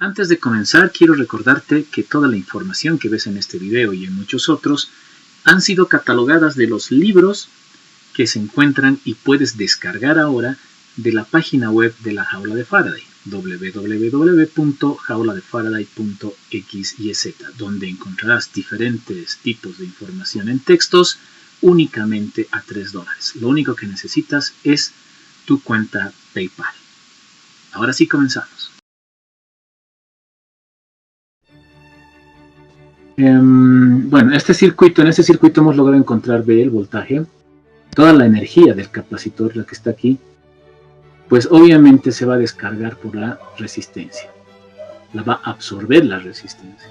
Antes de comenzar, quiero recordarte que toda la información que ves en este video y en muchos otros han sido catalogadas de los libros que se encuentran y puedes descargar ahora de la página web de la Jaula de Faraday, www.jauladefaraday.xyz, donde encontrarás diferentes tipos de información en textos únicamente a $3. Lo único que necesitas es tu cuenta PayPal. Ahora sí comenzamos. Bueno, en este circuito hemos logrado encontrar el voltaje, toda la energía del capacitor, la que está aquí, pues obviamente se va a descargar por la resistencia, la va a absorber la resistencia.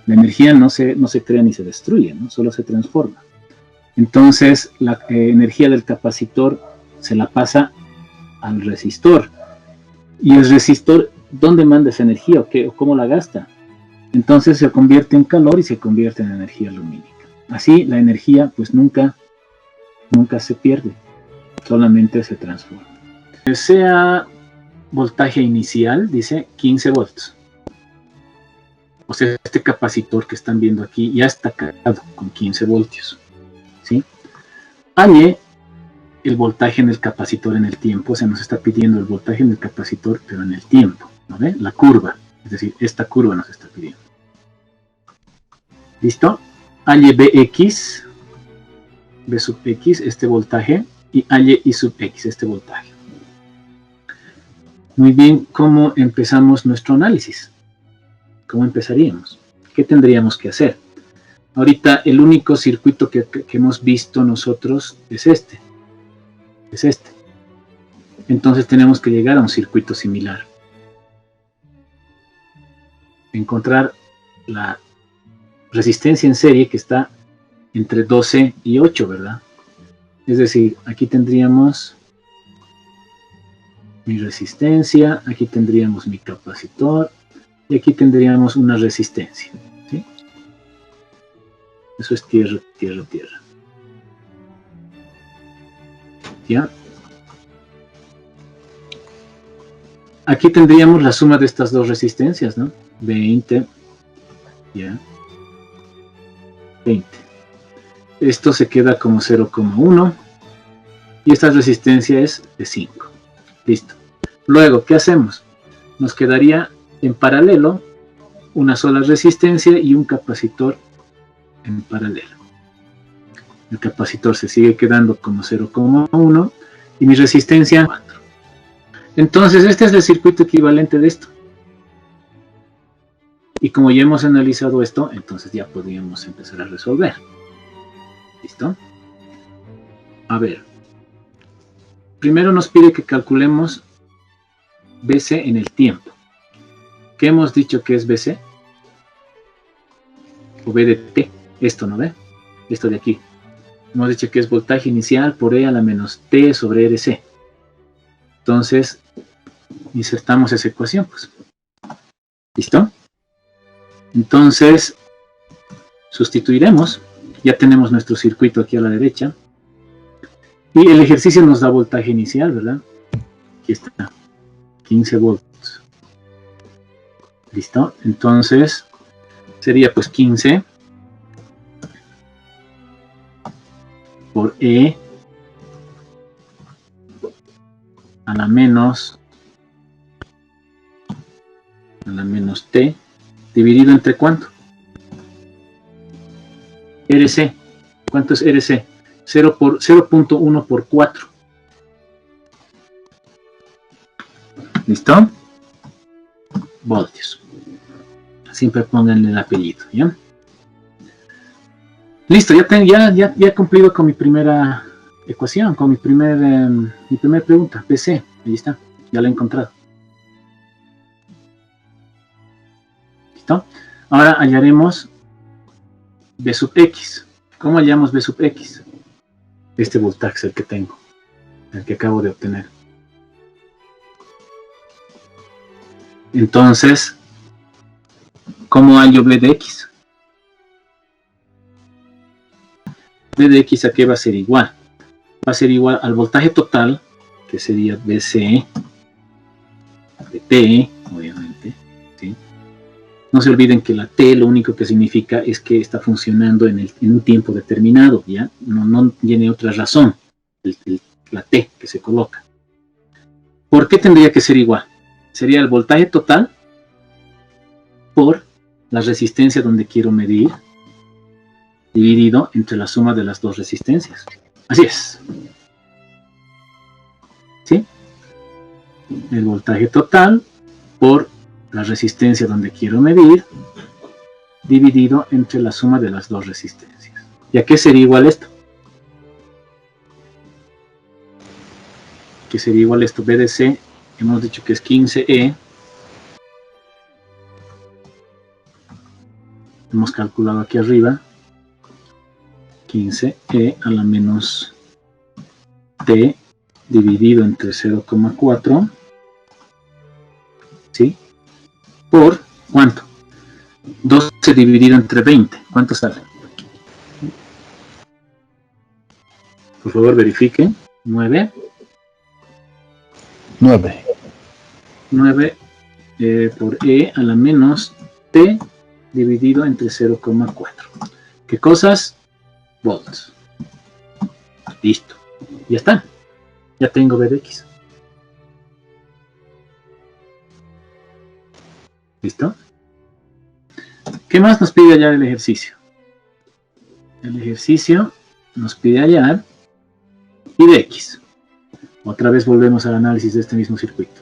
La energía no se crea ni se destruye, ¿no? Solo se transforma. Entonces la energía del capacitor se la pasa al resistor. ¿Y el resistor dónde manda esa energía o cómo la gasta? Entonces se convierte en calor y se convierte en energía lumínica. Así la energía pues nunca se pierde, solamente se transforma. Sea voltaje inicial, dice 15 volts. O sea, este capacitor que están viendo aquí ya está cargado con 15 voltios. ¿Sí? Halle el voltaje en el capacitor en el tiempo. Se nos está pidiendo el voltaje en el capacitor, pero en el tiempo, ¿no ve? La curva, es decir, esta curva nos está pidiendo. ¿Listo? Halle Bx, B sub X, este voltaje, y halle I sub X, este voltaje. Muy bien, ¿cómo empezamos nuestro análisis? ¿Cómo empezaríamos? ¿Qué tendríamos que hacer? Ahorita el único circuito que hemos visto nosotros es este. Entonces tenemos que llegar a un circuito similar. Encontrar la resistencia en serie que está entre 12 y 8, ¿verdad? Es decir, aquí tendríamos mi resistencia, aquí tendríamos mi capacitor y aquí tendríamos una resistencia, ¿sí? Eso es tierra, tierra, tierra. ¿Ya? Aquí tendríamos la suma de estas dos resistencias, ¿no? 20, ¿ya? 20. Esto se queda como 0,1 y esta resistencia es de 5. Listo. Luego, ¿qué hacemos? Nos quedaría en paralelo una sola resistencia y un capacitor en paralelo. El capacitor se sigue quedando como 0,1 y mi resistencia 4. Entonces este es el circuito equivalente de esto. Y como ya hemos analizado esto, entonces ya podríamos empezar a resolver. ¿Listo? A ver. Primero nos pide que calculemos BC en el tiempo. ¿Qué hemos dicho que es BC? O B de T. Esto, ¿no ve? Esto de aquí. Hemos dicho que es voltaje inicial por E a la menos T sobre RC. Entonces, insertamos esa ecuación, pues. ¿Listo? Entonces, sustituiremos. Ya tenemos nuestro circuito aquí a la derecha. Y el ejercicio nos da voltaje inicial, ¿verdad? Aquí está. 15 volts. ¿Listo? Entonces, sería pues 15 por E a la menos T dividido entre ¿cuánto? RC. ¿Cuánto es RC? 0.1 por 4. ¿Listo? Voltios. Siempre pónganle el apellido, ¿ya? Listo, ya he cumplido con mi primera ecuación, con mi primera pregunta, PC. Ahí está, ya la he encontrado. ¿Listo? Ahora hallaremos B sub X. ¿Cómo hallamos B sub X? Este voltaje es el que tengo, el que acabo de obtener. Entonces, ¿cómo hallo B de X? B de X a qué va a ser igual. Va a ser igual al voltaje total, que sería BC de T, obviamente, ¿sí? No se olviden que la T lo único que significa es que está funcionando en un tiempo determinado, ¿ya? No tiene otra razón, la T que se coloca. ¿Por qué tendría que ser igual? Sería el voltaje total por la resistencia donde quiero medir, dividido entre la suma de las dos resistencias. Así es. ¿Sí? El voltaje total por la resistencia donde quiero medir, dividido entre la suma de las dos resistencias. ¿Y a qué sería igual esto? ¿Qué sería igual esto? BDC, hemos dicho que es 15E. Hemos calculado aquí arriba 15E a la menos T dividido entre 0,4, ¿sí? Por, ¿cuánto? 12 dividido entre 20, ¿cuánto sale? Por favor verifiquen. 9 por E a la menos T dividido entre 0,4. ¿Qué cosas? Volts. Listo. Ya está. Ya tengo B de X. ¿Listo? ¿Qué más nos pide hallar el ejercicio? El ejercicio nos pide hallar I de X. Otra vez volvemos al análisis de este mismo circuito.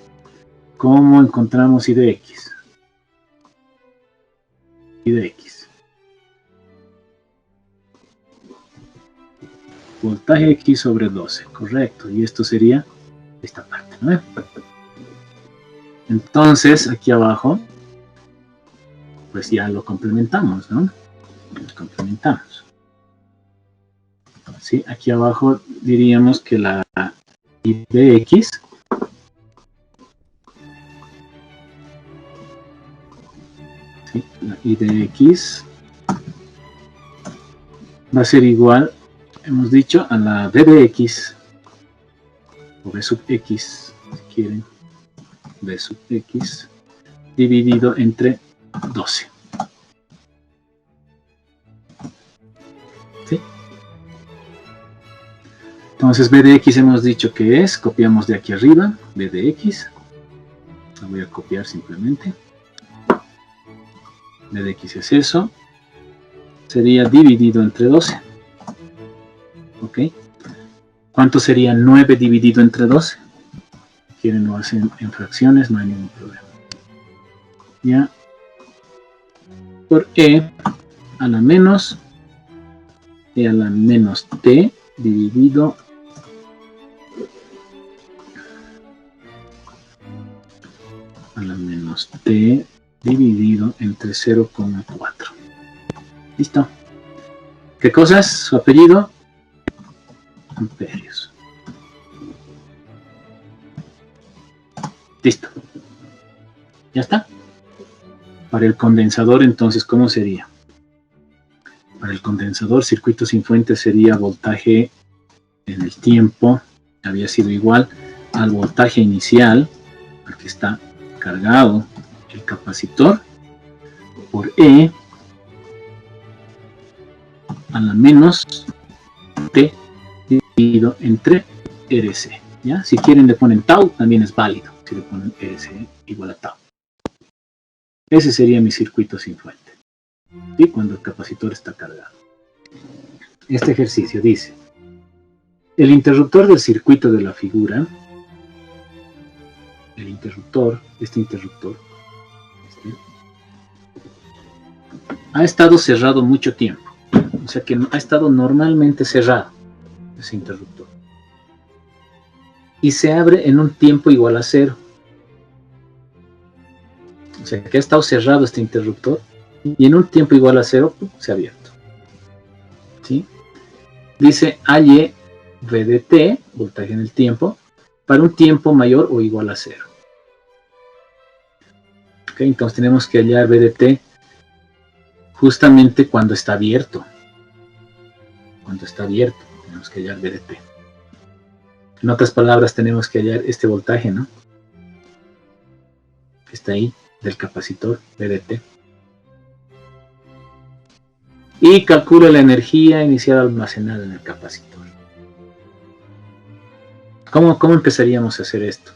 ¿Cómo encontramos I de X? I de X. Voltaje X sobre 12, correcto. Y esto sería esta parte, ¿no? Entonces, aquí abajo, pues ya lo complementamos, ¿no? Lo complementamos. ¿Sí? Aquí abajo diríamos que la I de X ¿sí? La I de X va a ser igual, hemos dicho, a la B de X o B sub X, si quieren, B sub X dividido entre 12. ¿Sí? Entonces B de X hemos dicho que es, copiamos de aquí arriba, B de X, la voy a copiar simplemente. B de X es eso, sería dividido entre 12. ¿Ok? ¿Cuánto sería 9 dividido entre 12? Quieren lo hacen en fracciones, no hay ningún problema. Ya. Por E a la menos T dividido a la menos T dividido entre 0,4. Listo. ¿Qué cosas? Su apellido. Amperios. Listo. Ya está. Para el condensador, entonces, ¿cómo sería? Para el condensador, circuito sin fuente sería voltaje en el tiempo. Había sido igual al voltaje inicial, al que está cargado el capacitor, por E a la menos T dividido entre RC. ¿Ya? Si quieren le ponen tau, también es válido. Si le ponen RC igual a tau. Ese sería mi circuito sin fuente. ¿Sí? Cuando el capacitor está cargado. Este ejercicio dice: el interruptor del circuito de la figura, este interruptor, ha estado cerrado mucho tiempo. O sea que ha estado normalmente cerrado ese interruptor. Y se abre en un tiempo igual a 0. O sea que ha estado cerrado este interruptor y en un tiempo igual a 0 se ha abierto. ¿Sí? Dice halle VDT, voltaje en el tiempo, para un tiempo mayor o igual a 0. ¿Okay? Entonces tenemos que hallar VDT justamente cuando está abierto. Cuando está abierto, tenemos que hallar VDT. En otras palabras, tenemos que hallar este voltaje, ¿no? Que está ahí, del capacitor VDT. y calculo la energía inicial almacenada en el capacitor. ¿Cómo empezaríamos a hacer esto?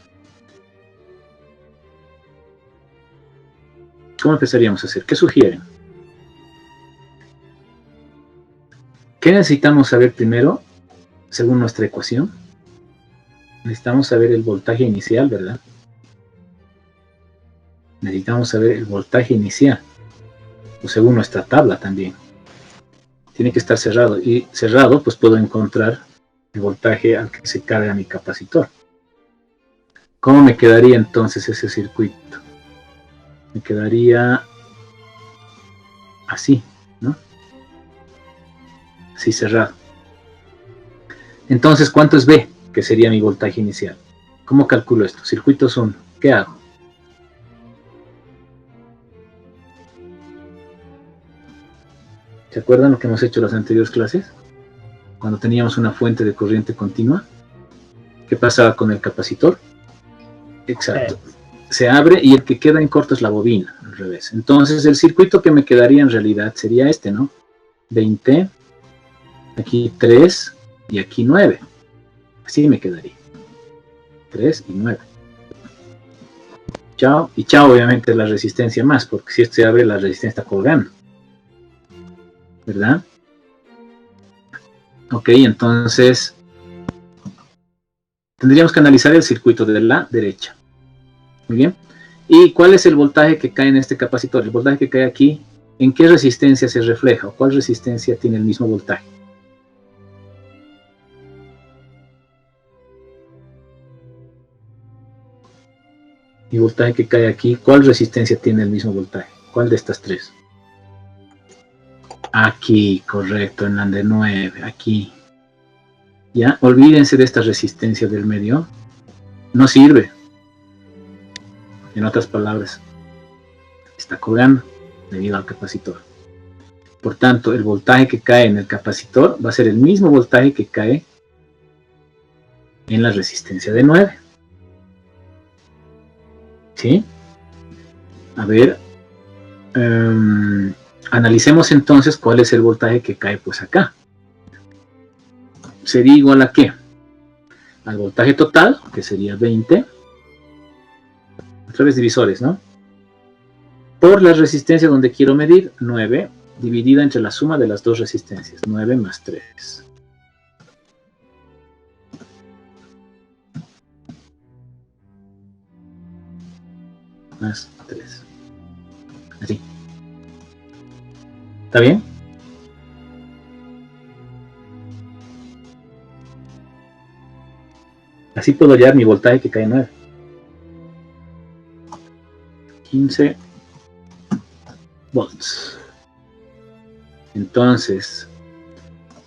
¿Cómo empezaríamos a hacer? ¿Qué sugieren? ¿Qué necesitamos saber primero, según nuestra ecuación? Necesitamos saber el voltaje inicial, ¿verdad? Necesitamos saber el voltaje inicial, o según nuestra tabla también. Tiene que estar cerrado, y cerrado pues puedo encontrar el voltaje al que se carga mi capacitor. ¿Cómo me quedaría entonces ese circuito? Me quedaría así, ¿no? Así cerrado. Entonces, ¿cuánto es B? Que sería mi voltaje inicial. ¿Cómo calculo esto? Circuitos 1. ¿Qué hago? ¿Se acuerdan lo que hemos hecho en las anteriores clases? Cuando teníamos una fuente de corriente continua, ¿qué pasaba con el capacitor? Exacto. Se abre y el que queda en corto es la bobina, al revés. Entonces, el circuito que me quedaría en realidad sería este, ¿no? 20, aquí 3 y aquí 9. Así me quedaría. 3 y 9. Chao. Y chao, obviamente, la resistencia más, porque si esto se abre, la resistencia está colgando. ¿Verdad? Ok, entonces tendríamos que analizar el circuito de la derecha. Muy bien. ¿Y cuál es el voltaje que cae en este capacitor? El voltaje que cae aquí, ¿en qué resistencia se refleja? ¿O cuál resistencia tiene el mismo voltaje? El voltaje que cae aquí, ¿cuál resistencia tiene el mismo voltaje? ¿Cuál de estas tres? Aquí, correcto, en la de 9, aquí. Ya, olvídense de esta resistencia del medio. No sirve. En otras palabras, está colgando debido al capacitor. Por tanto, el voltaje que cae en el capacitor va a ser el mismo voltaje que cae en la resistencia de 9. ¿Sí? A ver, analicemos entonces cuál es el voltaje que cae pues acá. Sería igual a ¿qué? Al voltaje total, que sería 20, otra vez divisores, ¿no? Por la resistencia donde quiero medir, 9, dividida entre la suma de las dos resistencias, 9 más 3. Más 3. Así. ¿Está bien? Así puedo hallar mi voltaje que cae en 9. 15 volts. Entonces,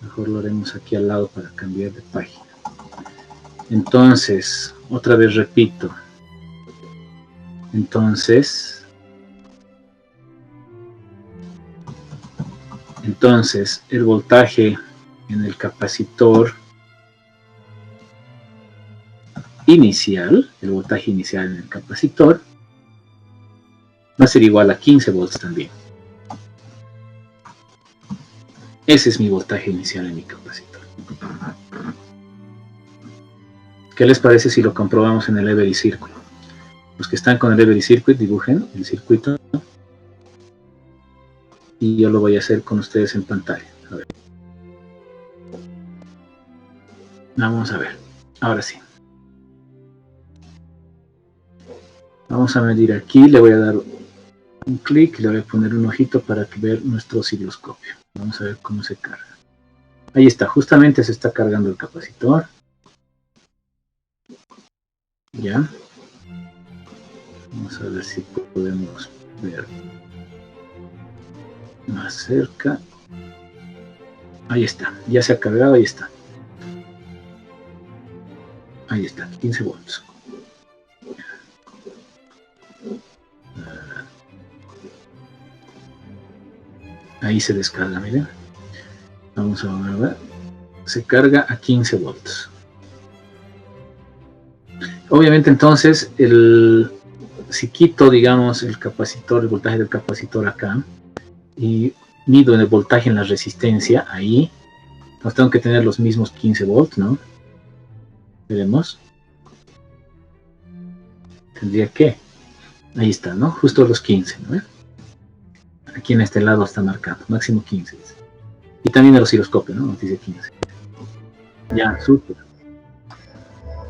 mejor lo haremos aquí al lado para cambiar de página. Entonces, otra vez repito. Entonces, el voltaje en el capacitor inicial, el voltaje inicial en el capacitor, va a ser igual a 15 volts también. Ese es mi voltaje inicial en mi capacitor. ¿Qué les parece si lo comprobamos en el Every Circuit? Los que están con el Every Circuit, dibujen el circuito. Y yo lo voy a hacer con ustedes en pantalla. A ver. Vamos a ver. Ahora sí. Vamos a medir aquí. Le voy a dar un clic y le voy a poner un ojito para ver nuestro osciloscopio. Vamos a ver cómo se carga. Ahí está. Justamente se está cargando el capacitor. Ya. Vamos a ver si podemos ver más cerca. Ahí está. Ya se ha cargado. Ahí está. Ahí está. 15 volts. Ahí se descarga, miren. Vamos a ver. Se carga a 15 volts. Obviamente entonces, si quito, digamos, el capacitor, el voltaje del capacitor acá, y mido el voltaje en la resistencia, ahí, entonces tengo que tener los mismos 15 volts, ¿no? Veremos. Tendría que, ahí está, ¿no? Justo los 15, ¿no? Aquí en este lado está marcado, máximo 15. Y también el osciloscopio, ¿no? Nos dice 15. Ya, súper.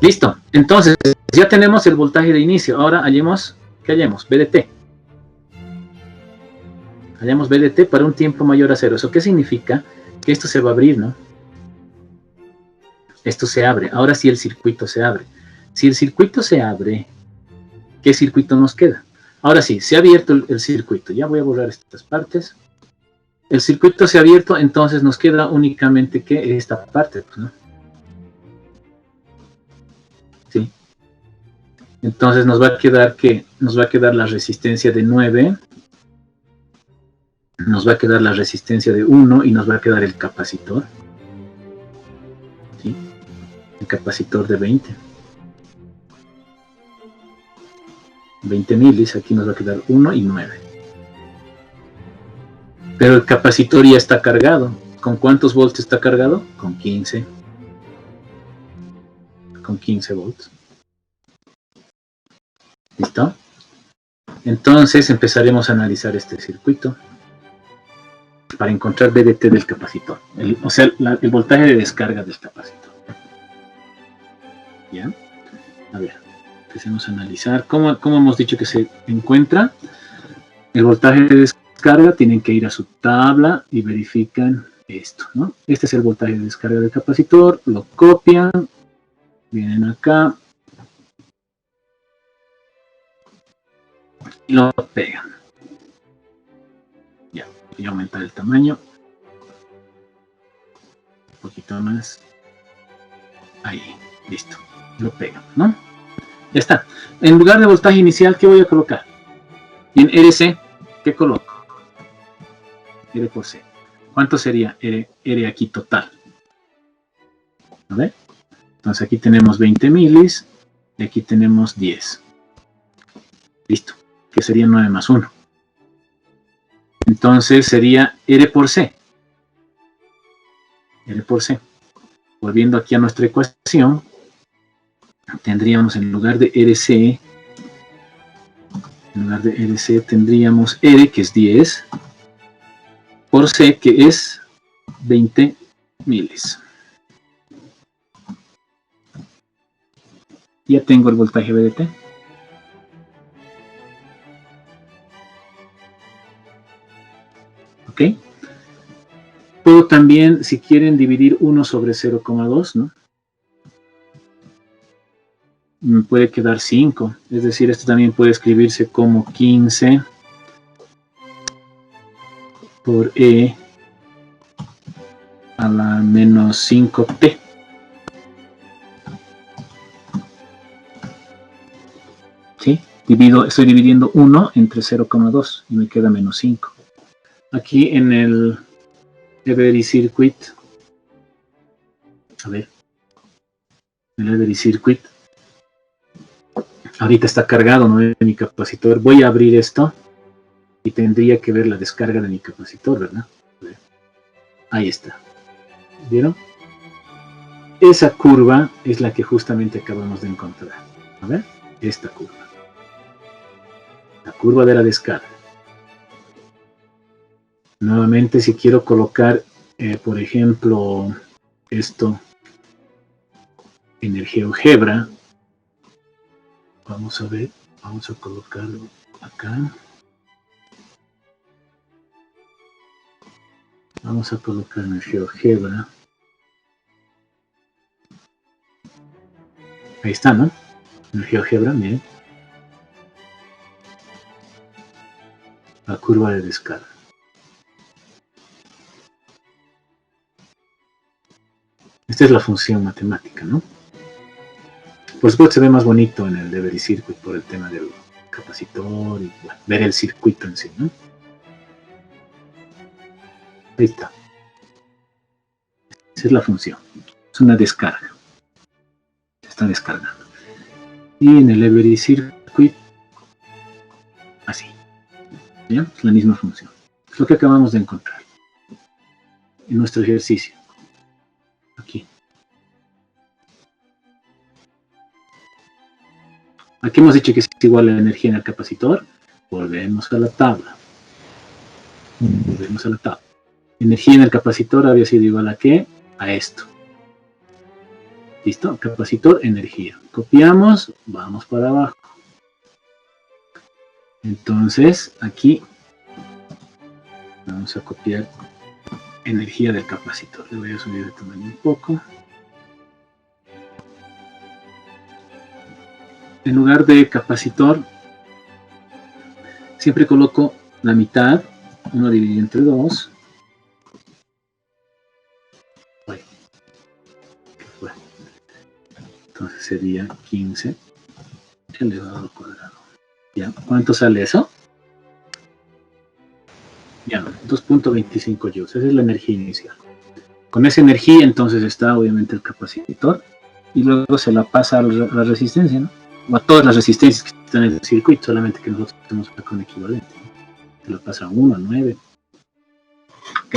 Listo. Entonces, ya tenemos el voltaje de inicio. Ahora hallemos, ¿qué hallemos? BDT. Hallemos BDT para un tiempo mayor a 0. ¿Eso qué significa? Que esto se va a abrir, ¿no? Esto se abre. Ahora sí el circuito se abre. Si el circuito se abre, ¿qué circuito nos queda? Ahora sí, se ha abierto el circuito. Ya voy a borrar estas partes. El circuito se ha abierto, entonces nos queda únicamente que esta parte, pues, ¿no? Sí. Entonces nos va a quedar que nos va a quedar la resistencia de 9, nos va a quedar la resistencia de 1 y nos va a quedar el capacitor. ¿Sí? El capacitor de 20. 20 milis, aquí nos va a quedar 1 y 9. Pero el capacitor ya está cargado. ¿Con cuántos volts está cargado? Con 15. Con 15 volts. ¿Listo? Entonces empezaremos a analizar este circuito para encontrar BDT del capacitor. O sea, el voltaje de descarga del capacitor. ¿Ya? A ver, empecemos a analizar. ¿Cómo hemos dicho que se encuentra? El voltaje de descarga, tienen que ir a su tabla y verifican esto, ¿no? Este es el voltaje de descarga del capacitor, lo copian, vienen acá y lo pegan. Ya, voy a aumentar el tamaño. Un poquito más. Ahí, listo. Lo pegan, ¿no? Ya está. En lugar de voltaje inicial, ¿qué voy a colocar? Y en RC, ¿qué coloco? R por C. ¿Cuánto sería R aquí total? ¿A ver? Entonces aquí tenemos 20 milis y aquí tenemos 10. Listo. Que sería 9 más 1. Entonces sería R por C. R por C. Volviendo aquí a nuestra ecuación, tendríamos en lugar de RC, tendríamos R, que es 10, por C, que es 20 milis. Ya tengo el voltaje BDT. ¿Ok? Puedo también, si quieren, dividir 1 sobre 0,2, ¿no? Me puede quedar 5. Es decir, esto también puede escribirse como 15 por E a la menos 5T. ¿Sí? Estoy dividiendo 1 entre 0,2 y me queda menos 5. Aquí en el Every Circuit, a ver, el Every Circuit, ahorita está cargado, ¿no? Mi capacitor. Voy a abrir esto y tendría que ver la descarga de mi capacitor, ¿verdad? Ahí está. ¿Vieron? Esa curva es la que justamente acabamos de encontrar. A ver, esta curva. La curva de la descarga. Nuevamente, si quiero colocar, por ejemplo, esto en el GeoGebra, vamos a ver, vamos a colocarlo acá. Vamos a colocar en el GeoGebra. Ahí está, ¿no? En el GeoGebra, miren. La curva de descarga. Esta es la función matemática, ¿no? Por supuesto se ve más bonito en el Every Circuit por el tema del capacitor y bueno, ver el circuito en sí, ¿no? Ahí está. Esa es la función. Es una descarga. Se está descargando. Y en el Every Circuit, así. ¿Ya? Es la misma función. Es lo que acabamos de encontrar. en nuestro ejercicio. Aquí. Aquí hemos dicho que es igual a la energía en el capacitor. Volvemos a la tabla. Volvemos a la tabla. Energía en el capacitor había sido igual a ¿qué? A esto. ¿Listo? Capacitor, energía. Copiamos, vamos para abajo. Entonces, aquí vamos a copiar energía del capacitor. Le voy a subir de tamaño un poco. En lugar de capacitor, siempre coloco la mitad, 1 dividido entre 2. ¿Qué fue? Entonces sería 15 elevado al cuadrado. ¿Ya? ¿Cuánto sale eso? Ya, 2.25 joules. Esa es la energía inicial. Con esa energía entonces está obviamente el capacitor y luego se la pasa a la resistencia, ¿no? O a todas las resistencias que están en el circuito, solamente que nosotros tenemos acá un equivalente, ¿no? Se la pasa a 1, a 9. ¿Ok?